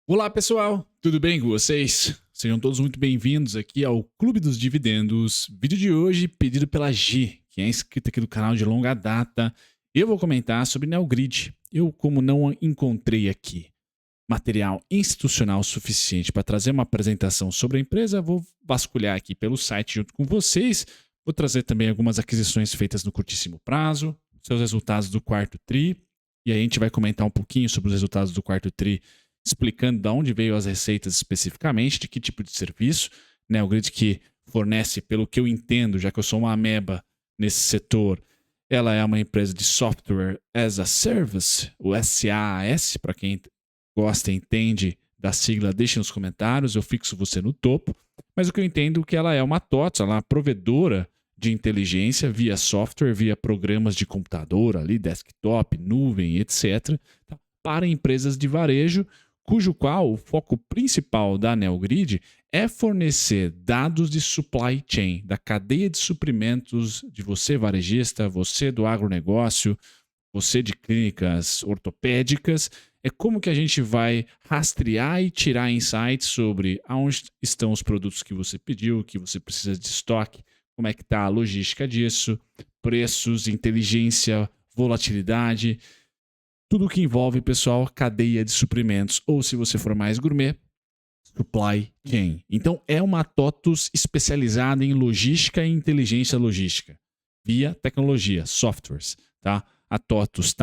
Olá pessoal, tudo bem com vocês? Sejam todos muito bem-vindos aqui ao Clube dos Dividendos. Vídeo de hoje pedido pela G, que é inscrita aqui do canal de longa data. Eu vou comentar sobre Neogrid. Eu, como não encontrei aqui material institucional suficiente para trazer uma apresentação sobre a empresa, vou vasculhar aqui pelo site junto com vocês. Vou trazer também algumas aquisições feitas no curtíssimo prazo, seus resultados do quarto tri, e aí a gente vai comentar um pouquinho sobre os resultados do quarto tri, explicando de onde veio as receitas especificamente, de que tipo de serviço, né? O Grid que fornece, pelo que eu entendo, já que eu sou uma ameba nesse setor, ela é uma empresa de Software as a Service, o SaaS, para quem gosta e entende da sigla, deixe nos comentários, eu fixo você no topo. Mas o que eu entendo é que ela é uma TOTS, ela é uma provedora de inteligência via software, via programas de computador ali, desktop, nuvem, etc., tá? Para empresas de varejo, cujo qual o foco principal da Neogrid é fornecer dados de supply chain, da cadeia de suprimentos de você varejista, você do agronegócio, você de clínicas ortopédicas. É como que a gente vai rastrear e tirar insights sobre aonde estão os produtos que você pediu, que você precisa de estoque, como é que está a logística disso, preços, inteligência, volatilidade, tudo que envolve, pessoal, cadeia de suprimentos, ou se você for mais gourmet, supply chain. Então, é uma TOTUS especializada em logística e inteligência logística, via tecnologia, softwares, tá? A TOTUS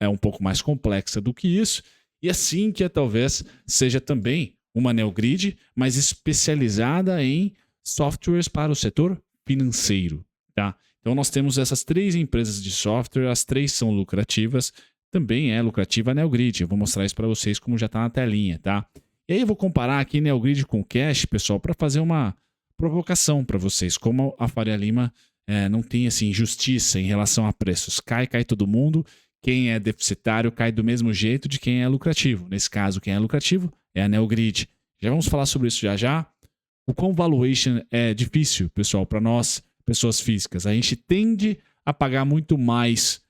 é um pouco mais complexa do que isso, e assim que talvez seja também uma Neogrid, mas especializada em softwares para o setor financeiro, tá? Então, nós temos essas três empresas de software, as três são lucrativas, também é lucrativa a Neogrid. Eu vou mostrar isso para vocês como já está na telinha, tá? E aí eu vou comparar aqui Neogrid com Cash, pessoal, para fazer uma provocação para vocês. Como a Faria Lima não tem assim justiça em relação a preços. Cai todo mundo. Quem é deficitário cai do mesmo jeito de quem é lucrativo. Nesse caso, quem é lucrativo é a Neogrid. Já vamos falar sobre isso já já. O quão valuation é difícil, pessoal, para nós, pessoas físicas. A gente tende a pagar muito mais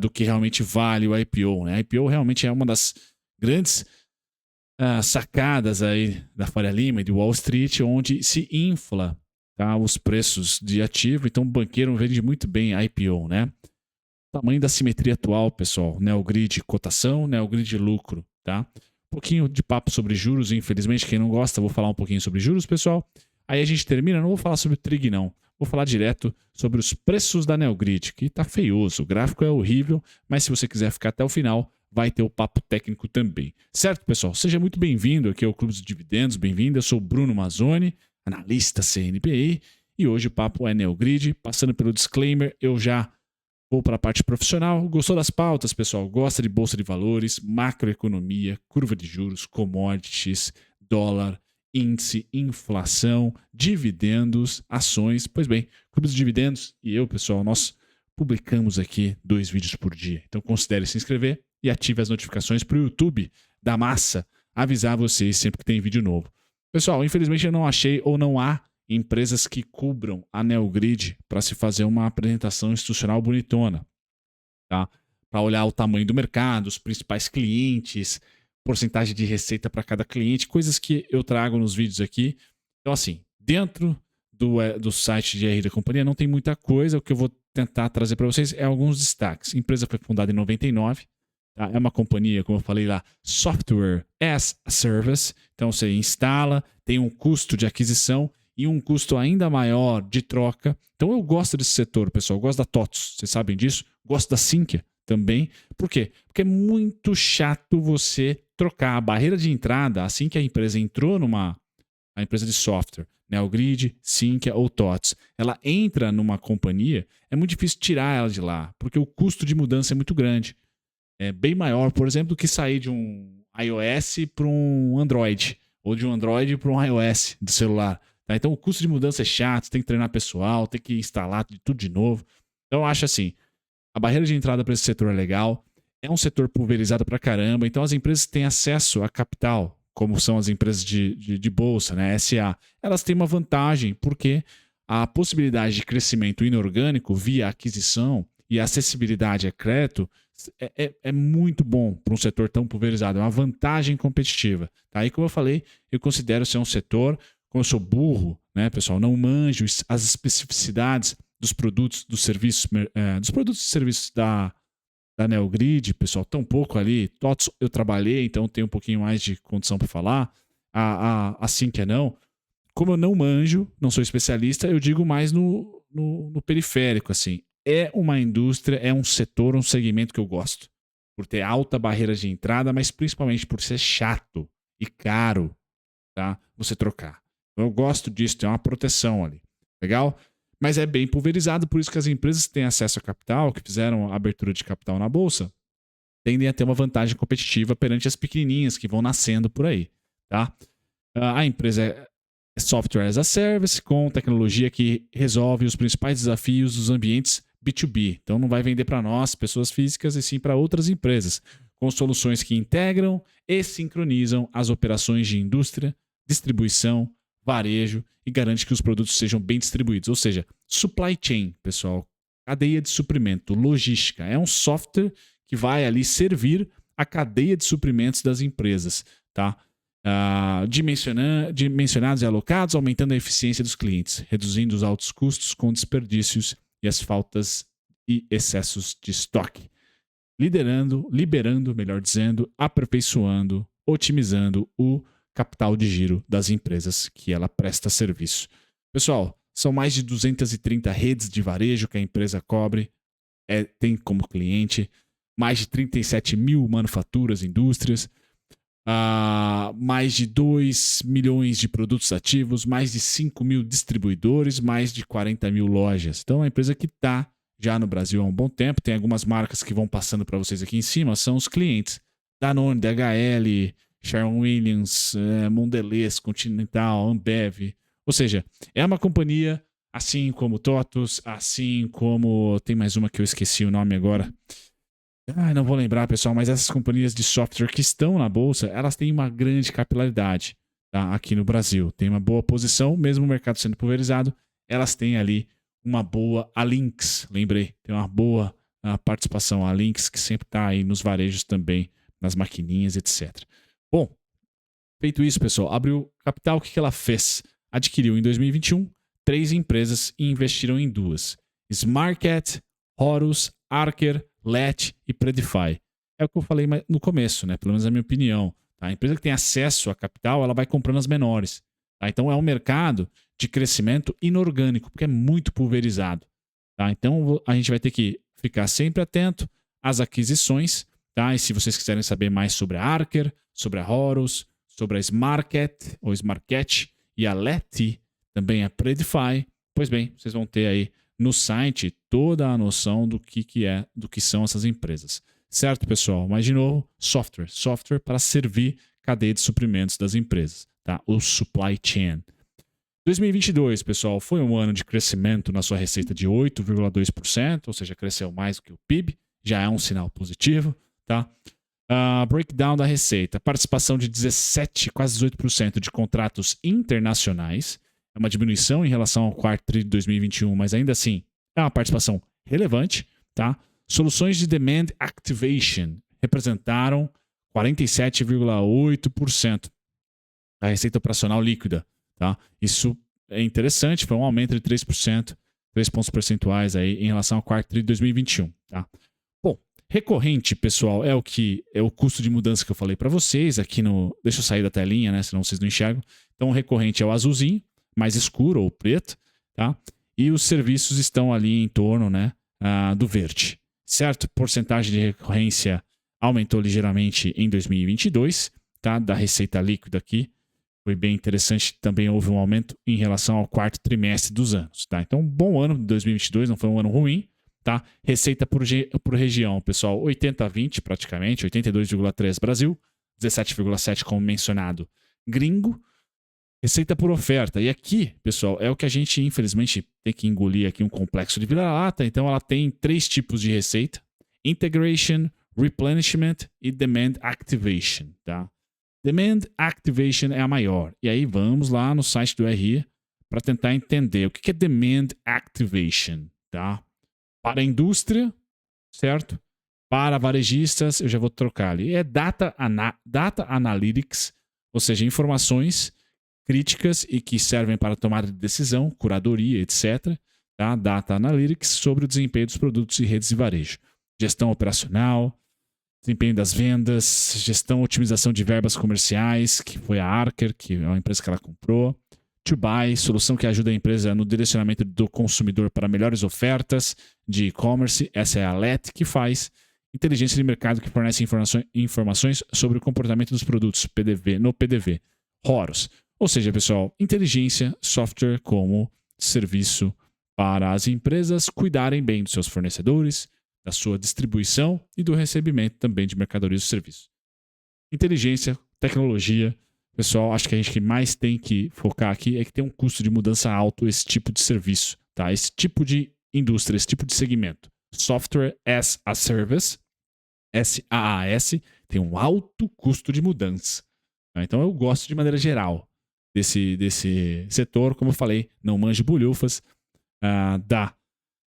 do que realmente vale o IPO, né? A IPO realmente é uma das grandes sacadas aí da Faria Lima e de Wall Street, onde se infla, tá, os preços de ativo. Então o banqueiro vende muito bem a IPO, né? Tamanho da simetria atual, pessoal. Neogrid cotação, Neogrid lucro, tá? Um pouquinho de papo sobre juros, infelizmente, quem não gosta, vou falar um pouquinho sobre juros, pessoal. Aí a gente termina, não vou falar sobre o TRIG, não. Vou falar direto sobre os preços da Neogrid, que tá feioso, o gráfico é horrível, mas se você quiser ficar até o final, vai ter o papo técnico também. Certo, pessoal? Seja muito bem-vindo aqui ao Clube dos Dividendos, bem-vindo. Eu sou o Bruno Mazzoni, analista CNPI, e hoje o papo é Neogrid. Passando pelo disclaimer, eu já vou para a parte profissional. Gostou das pautas, pessoal? Gosta de bolsa de valores, macroeconomia, curva de juros, commodities, dólar, índice, inflação, dividendos, ações? Pois bem, Clube dos Dividendos e eu, pessoal, nós publicamos aqui 2 vídeos por dia. Então considere se inscrever e ative as notificações para o YouTube da massa avisar vocês sempre que tem vídeo novo. Pessoal, infelizmente eu não achei ou não há empresas que cubram a Neogrid para se fazer uma apresentação institucional bonitona, tá? Para olhar o tamanho do mercado, os principais clientes, porcentagem de receita para cada cliente, coisas que eu trago nos vídeos aqui. Então, assim, dentro do site de RI da companhia não tem muita coisa. O que eu vou tentar trazer para vocês é alguns destaques. A empresa foi fundada em 99, tá? É uma companhia, como eu falei lá, Software as a Service. Então, você instala, tem um custo de aquisição e um custo ainda maior de troca. Então eu gosto desse setor, pessoal. Eu gosto da TOTS, vocês sabem disso. Gosto da Sinqia também. Por quê? Porque é muito chato você trocar a barreira de entrada assim que a empresa entrou a empresa de software, Neogrid, Sinqia ou TOTS. Ela entra numa companhia, é muito difícil tirar ela de lá, porque o custo de mudança é muito grande. É bem maior, por exemplo, do que sair de um iOS para um Android, ou de um Android para um iOS de celular. Tá? Então o custo de mudança é chato, tem que treinar pessoal, tem que instalar tudo de novo. Então eu acho assim, a barreira de entrada para esse setor é legal, é um setor pulverizado para caramba, então as empresas têm acesso a capital, como são as empresas de bolsa, né, SA. Elas têm uma vantagem, porque a possibilidade de crescimento inorgânico via aquisição e acessibilidade a crédito é muito bom para um setor tão pulverizado, é uma vantagem competitiva. Tá? Aí, como eu falei, eu considero ser um setor, como eu sou burro, né, pessoal, não manjo as especificidades dos produtos, dos produtos e serviços da Neogrid, pessoal, tão pouco ali. TOTS eu trabalhei, então tenho um pouquinho mais de condição para falar. Assim que é não. Como eu não manjo, não sou especialista, eu digo mais no periférico, assim. É uma indústria, é um setor, um segmento que eu gosto. Por ter alta barreira de entrada, mas principalmente por ser chato e caro, tá? Você trocar. Eu gosto disso, tem uma proteção ali. Legal? Mas é bem pulverizado, por isso que as empresas que têm acesso a capital, que fizeram a abertura de capital na bolsa, tendem a ter uma vantagem competitiva perante as pequenininhas que vão nascendo por aí, tá? A empresa é software as a service com tecnologia que resolve os principais desafios dos ambientes B2B. Então não vai vender para nós, pessoas físicas, e sim para outras empresas, com soluções que integram e sincronizam as operações de indústria, distribuição, varejo e garante que os produtos sejam bem distribuídos. Ou seja, supply chain, pessoal, cadeia de suprimento, logística. É um software que vai ali servir a cadeia de suprimentos das empresas, tá? Dimensionados e alocados, aumentando a eficiência dos clientes, reduzindo os altos custos com desperdícios e as faltas e excessos de estoque. Liberando, melhor dizendo, aperfeiçoando, otimizando o capital de giro das empresas que ela presta serviço. Pessoal, são mais de 230 redes de varejo que a empresa cobre, tem como cliente, mais de 37 mil manufaturas e indústrias, mais de 2 milhões de produtos ativos, mais de 5 mil distribuidores, mais de 40 mil lojas. Então, é uma empresa que está já no Brasil há um bom tempo. Tem algumas marcas que vão passando para vocês aqui em cima, são os clientes. Danone, DHL, Sherwin-Williams, Mondelez, Continental, Ambev. Ou seja, é uma companhia assim como TOTUS, assim como... Tem mais uma que eu esqueci o nome agora. Não vou lembrar, pessoal, mas essas companhias de software que estão na bolsa, elas têm uma grande capilaridade, tá? Aqui no Brasil. Tem uma boa posição, mesmo o mercado sendo pulverizado, elas têm ali uma boa... A Lynx, lembrei, tem uma boa participação. A Lynx, que sempre está aí nos varejos também, nas maquininhas, etc. Bom, feito isso, pessoal, abriu capital, o que ela fez? Adquiriu em 2021 3 empresas e investiram em 2. Smartcat, Horus, Archer, Let e Predify. É o que eu falei no começo, né? Pelo menos na minha opinião. Tá? A empresa que tem acesso a capital, ela vai comprando as menores. Tá? Então é um mercado de crescimento inorgânico, porque é muito pulverizado. Tá? Então a gente vai ter que ficar sempre atento às aquisições. Tá? E se vocês quiserem saber mais sobre a Archer, sobre a Horus, sobre a Smartcat ou Smartcat e a Let, também a Predify, pois bem, vocês vão ter aí no site toda a noção do que são essas empresas. Certo, pessoal? Mas, de novo, software para servir cadeia de suprimentos das empresas, tá? O supply chain. 2022, pessoal, foi um ano de crescimento na sua receita de 8,2%, ou seja, cresceu mais do que o PIB, já é um sinal positivo, tá? Breakdown da receita, participação de 17, quase 18% de contratos internacionais, é uma diminuição em relação ao quarto tri de 2021, mas ainda assim é uma participação relevante, tá? Soluções de Demand Activation representaram 47,8% da receita operacional líquida, tá? Isso é interessante, foi um aumento de 3%, 3 pontos percentuais aí em relação ao quarto tri de 2021, tá? Bom, recorrente, pessoal, é o custo de mudança que eu falei para vocês aqui no... Deixa eu sair da telinha, né? Senão vocês não enxergam. Então, o recorrente é o azulzinho, mais escuro ou preto, tá? E os serviços estão ali em torno, né, do verde, certo? Porcentagem de recorrência aumentou ligeiramente em 2022, tá? Da receita líquida aqui, foi bem interessante. Também houve um aumento em relação ao quarto trimestre dos anos, tá? Então, bom ano de 2022, não foi um ano ruim, tá? Receita por região, pessoal, 80-20 praticamente, 82,3 Brasil, 17,7 como mencionado gringo. Receita por oferta. E aqui, pessoal, é o que a gente, infelizmente, tem que engolir aqui um complexo de vira-lata. Então, ela tem 3 tipos de receita: Integration, Replenishment e Demand Activation, tá? Demand Activation é a maior. E aí, vamos lá no site do RI para tentar entender o que é Demand Activation, tá? Para a indústria, certo? Para varejistas, eu já vou trocar ali. É Data Analytics, ou seja, informações críticas e que servem para tomada de decisão, curadoria, etc. Tá? Data Analytics sobre o desempenho dos produtos e redes de varejo. Gestão operacional, desempenho das vendas, gestão e otimização de verbas comerciais, que foi a Archer, que é uma empresa que ela comprou. To Buy, solução que ajuda a empresa no direcionamento do consumidor para melhores ofertas de e-commerce. Essa é a LET que faz. Inteligência de mercado, que fornece informações sobre o comportamento dos produtos no PDV. Horus. Ou seja, pessoal, inteligência, software como serviço para as empresas cuidarem bem dos seus fornecedores, da sua distribuição e do recebimento também de mercadorias e serviços. Inteligência, tecnologia. Pessoal, acho que a gente que mais tem que focar aqui é que tem um custo de mudança alto esse tipo de serviço, tá? Esse tipo de indústria, esse tipo de segmento. Software as a Service, SaaS, tem um alto custo de mudança. Tá? Então eu gosto de maneira geral desse setor. Como eu falei, não manjo bulhufas da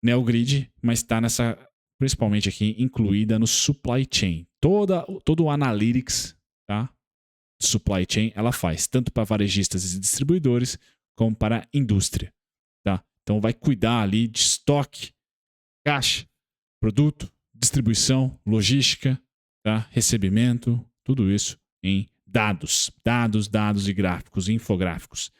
NeoGrid, mas está nessa, principalmente aqui, incluída no supply chain. Todo o analytics, tá? Supply chain ela faz, tanto para varejistas e distribuidores, como para a indústria. Tá? Então vai cuidar ali de estoque, caixa, produto, distribuição, logística, tá? Recebimento, tudo isso em dados e gráficos, infográficos.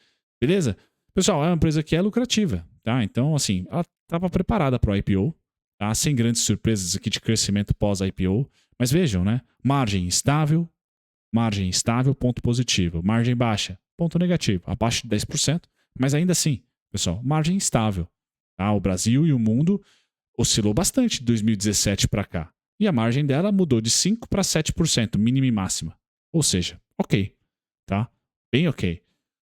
Beleza? Pessoal, é uma empresa que é lucrativa, tá? Então, assim, ela estava preparada para o IPO, tá? Sem grandes surpresas aqui de crescimento pós-IPO. Mas vejam, né? Margem estável, ponto positivo. Margem baixa, ponto negativo. Abaixo de 10%, mas ainda assim, pessoal, margem estável. Tá? O Brasil e o mundo oscilou bastante de 2017 para cá. E a margem dela mudou de 5% para 7%, mínima e máxima. Ou seja, ok. Tá? Bem ok.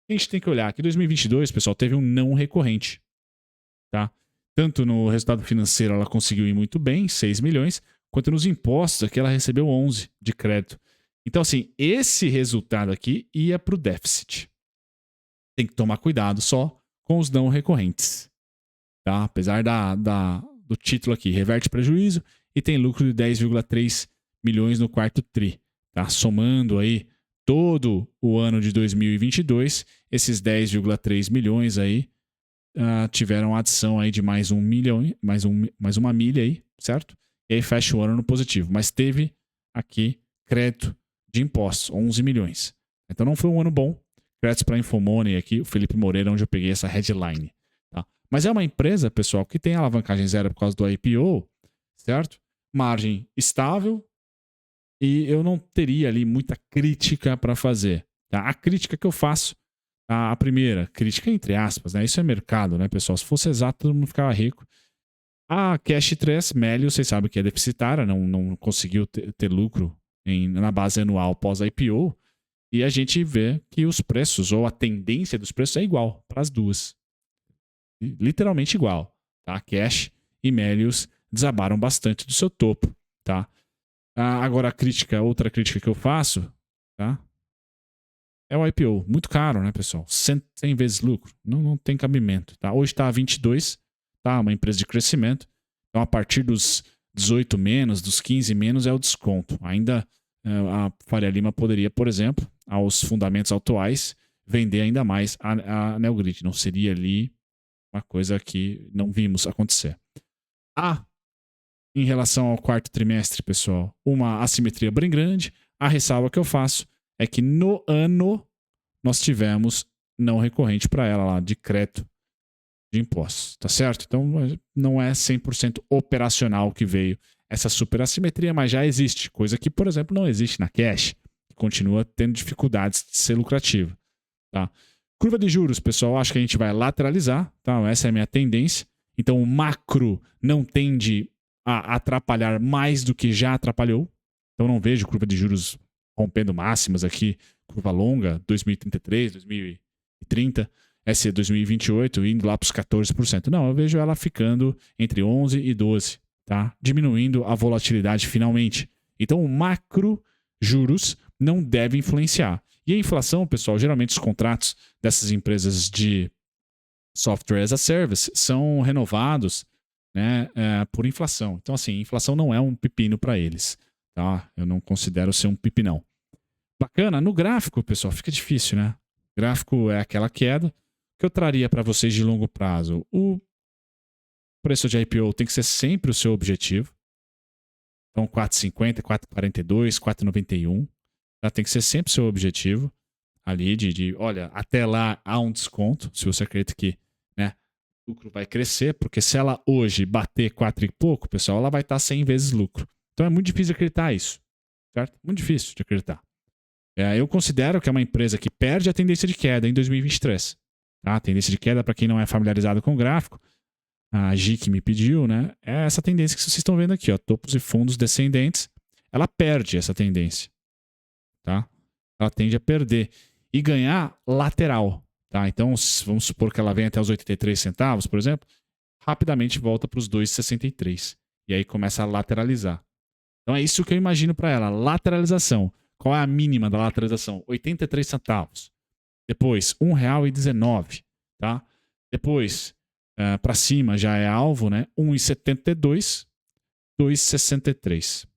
A gente tem que olhar que 2022, pessoal, teve um não recorrente. Tá? Tanto no resultado financeiro ela conseguiu ir muito bem, 6 milhões, quanto nos impostos aqui ela recebeu 11 de crédito. Então, assim, esse resultado aqui ia para o déficit. Tem que tomar cuidado só com os não recorrentes. Tá? Apesar do título aqui, reverte prejuízo e tem lucro de 10,3 milhões no quarto tri. Tá? Somando aí todo o ano de 2022, esses 10,3 milhões aí tiveram adição aí de mais 1 milhão, mais uma milha aí, certo? E aí fecha o ano no positivo. Mas teve aqui crédito de impostos, 11 milhões. Então não foi um ano bom. Créditos para Infomoney aqui, o Felipe Moreira, onde eu peguei essa headline. Tá? Mas é uma empresa, pessoal, que tem alavancagem zero por causa do IPO, certo? Margem estável e eu não teria ali muita crítica para fazer. Tá? A crítica que eu faço, a primeira, crítica entre aspas, né? Isso é mercado, né, pessoal? Se fosse exato, todo mundo ficava rico. A Cash 3, Melius, vocês sabem que é deficitária, não conseguiu ter lucro na base anual pós-IPO, e a gente vê que os preços, ou a tendência dos preços é igual para as duas. Literalmente igual. Tá? Cash e Melius desabaram bastante do seu topo. Tá? Agora, outra crítica que eu faço, tá? É o IPO. Muito caro, né, pessoal? 100 vezes lucro. Não tem cabimento. Tá? Hoje está a 22, tá? Uma empresa de crescimento. Então, a partir dos 18 menos, dos 15 menos é o desconto. Ainda a Faria Lima poderia, por exemplo, aos fundamentos atuais, vender ainda mais a NeoGrid. Não seria ali uma coisa que não vimos acontecer. Em relação ao quarto trimestre, pessoal, uma assimetria bem grande. A ressalva que eu faço é que no ano nós tivemos não recorrente para ela lá, de crédito de impostos, tá certo? Então não é 100% operacional que veio essa superassimetria, mas já existe, coisa que, por exemplo, não existe na Cash, que continua tendo dificuldades de ser lucrativa. Tá? Curva de juros, pessoal, acho que a gente vai lateralizar, tá? Essa é a minha tendência. Então o macro não tende a atrapalhar mais do que já atrapalhou. Então não vejo curva de juros rompendo máximas aqui, curva longa, 2033, 2030, essa é 2028, indo lá para os 14%. Não, eu vejo ela ficando entre 11 e 12%. Tá? Diminuindo a volatilidade finalmente. Então, o macro juros não deve influenciar. E a inflação, pessoal, geralmente os contratos dessas empresas de software as a service são renovados, né, por inflação. Então, assim, inflação não é um pepino para eles. Tá? Eu não considero ser um pepinão. Bacana. No gráfico, pessoal, fica difícil, né? Gráfico é aquela queda que eu traria para vocês de longo prazo. O preço de IPO tem que ser sempre o seu objetivo. Então, 4,50, 4,42, 4,91. Tá? Tem que ser sempre o seu objetivo. Ali olha, até lá há um desconto. Se você acredita que, né, o lucro vai crescer, porque se ela hoje bater 4 e pouco, pessoal, ela vai estar 100 vezes lucro. Então é muito difícil de acreditar isso. Certo? Muito difícil de acreditar. Eu considero que é uma empresa que perde a tendência de queda em 2023. Tá? A tendência de queda, para quem não é familiarizado com o gráfico, a Gi que me pediu, né? É essa tendência que vocês estão vendo aqui, ó, topos e fundos descendentes. Ela perde essa tendência. Tá? Ela tende a perder e ganhar lateral. Tá? Então, vamos supor que ela venha até os 83 centavos, por exemplo, rapidamente volta para os 2,63. E aí começa a lateralizar. Então é isso que eu imagino para ela, lateralização. Qual é a mínima da lateralização? 83 centavos. Depois, R$ 1,19. Tá? Depois, para cima já é alvo, né? 1,72, 2,63.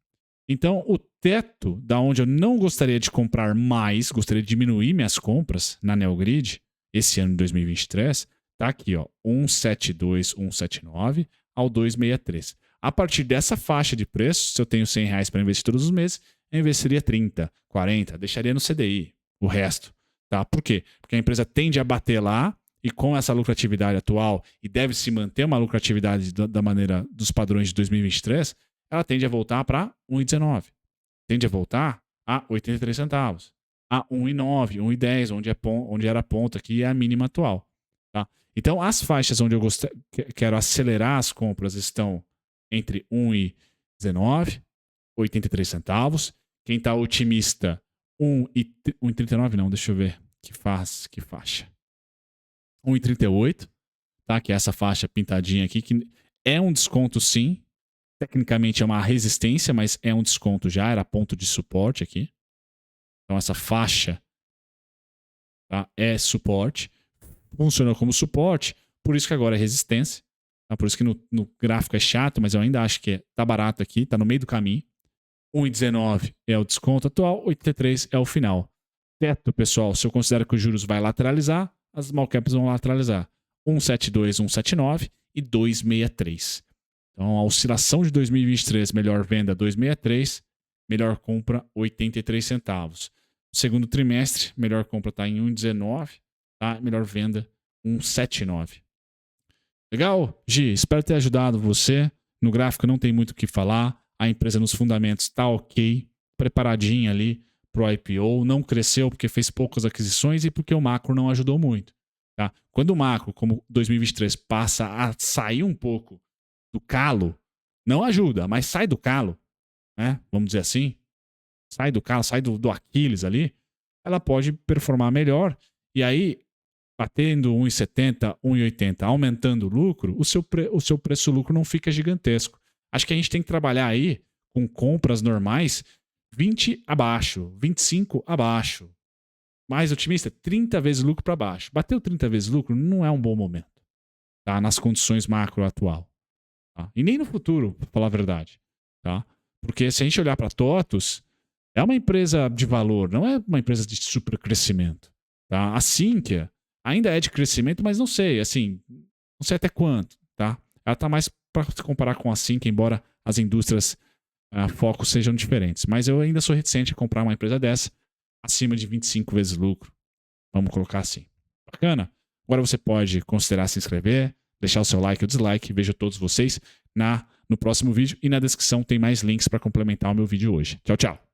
Então, o teto da onde eu não gostaria de comprar mais, gostaria de diminuir minhas compras na Neogrid, esse ano de 2023, tá aqui, ó, 1,72, 1,79 ao 2,63. A partir dessa faixa de preço, se eu tenho R$100 para investir todos os meses, eu investiria 30, 40, deixaria no CDI o resto. Tá? Por quê? Porque a empresa tende a bater lá e com essa lucratividade atual, e deve se manter uma lucratividade da maneira dos padrões de 2023, ela tende a voltar para 1,19. Tende a voltar a 83 centavos. A 1,9, 1,10, onde era a ponta aqui é a mínima atual. Tá? Então, as faixas onde eu quero acelerar as compras estão entre 1,19, 83 centavos. Quem está otimista, 1,39 não, deixa eu ver. Que faixa? 1,38, tá? Que é essa faixa pintadinha aqui, que é um desconto sim. Tecnicamente é uma resistência, mas é um desconto já, era ponto de suporte aqui. Então essa faixa, tá, é suporte. Funcionou como suporte, por isso que agora é resistência. Tá? Por isso que no gráfico é chato, mas eu ainda acho que tá barato aqui, tá no meio do caminho. 1,19 é o desconto atual, 83 é o final. Teto, pessoal, se eu considero que os juros vai lateralizar, as small caps vão lateralizar. 1,72, 1,79 e 2,63. Então, a oscilação de 2023, melhor venda 2,63, melhor compra 83 centavos. No segundo trimestre, melhor compra está em 1,19, tá? Melhor venda 1,79. Legal? Gi, espero ter ajudado você. No gráfico não tem muito o que falar. A empresa nos fundamentos está ok, preparadinha ali para o IPO. Não cresceu porque fez poucas aquisições e porque o macro não ajudou muito. Tá? Quando o macro, como 2023, passa a sair um pouco do calo, não ajuda, mas sai do calo, né? Vamos dizer assim, sai do calo, sai do Aquiles ali, ela pode performar melhor e aí, batendo 1,70, 1,80, aumentando o lucro, o seu preço-lucro não fica gigantesco. Acho que a gente tem que trabalhar aí com compras normais 20 abaixo, 25 abaixo. Mais otimista, 30 vezes lucro para baixo. Bateu 30 vezes lucro não é um bom momento, tá? Nas condições macro atual. Tá? E nem no futuro, para falar a verdade. Tá? Porque se a gente olhar para a TOTUS, é uma empresa de valor, não é uma empresa de super crescimento. Tá? A Sinqia ainda é de crescimento, mas não sei, assim, não sei até quanto. Tá? Ela está mais para se comparar com a Sinqia, embora as indústrias focos sejam diferentes. Mas eu ainda sou reticente a comprar uma empresa dessa acima de 25 vezes lucro. Vamos colocar assim. Bacana? Agora você pode considerar se inscrever, deixar o seu like ou dislike. Vejo todos vocês no próximo vídeo e na descrição tem mais links para complementar o meu vídeo hoje. Tchau, tchau.